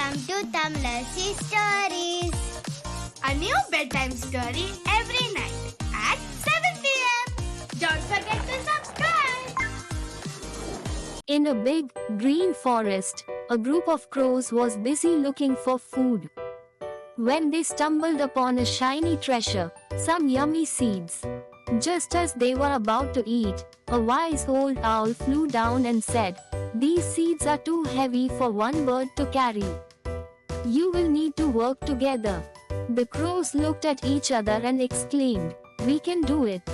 Welcome to Tamilarasi Stories. A new bedtime story every night at 7 p.m. Don't forget to subscribe. In a big, green forest, a group of crows was busy looking for food. When they stumbled upon a shiny treasure, some yummy seeds. Just as they were about to eat, a wise old owl flew down and said, "These seeds are too heavy for one bird to carry. You will need to work together." The crows looked at each other and exclaimed, "We can do it."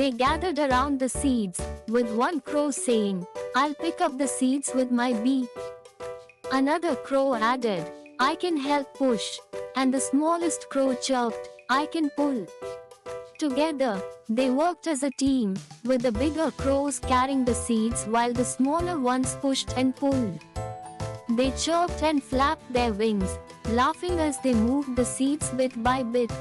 They gathered around the seeds, with one crow saying, "I'll pick up the seeds with my beak." Another crow added, "I can help push." And the smallest crow chirped, "I can pull." Together, they worked as a team, with the bigger crows carrying the seeds while the smaller ones pushed and pulled. They chirped and flapped their wings, laughing as they moved the seeds bit by bit.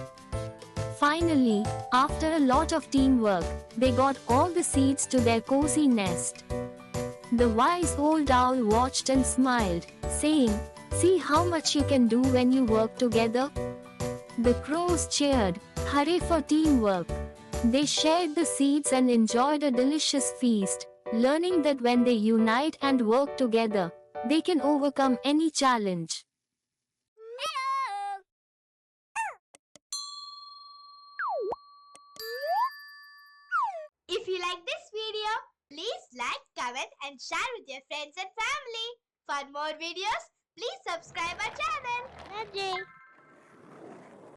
Finally, after a lot of teamwork, they got all the seeds to their cozy nest. The wise old owl watched and smiled, saying, "See how much you can do when you work together." The crows cheered, "Hooray for teamwork." They shared the seeds and enjoyed a delicious feast, learning that when they unite and work together, they can overcome any challenge. If you like this video, please like, comment and share with your friends and family. For more videos, please subscribe our channel. Bye.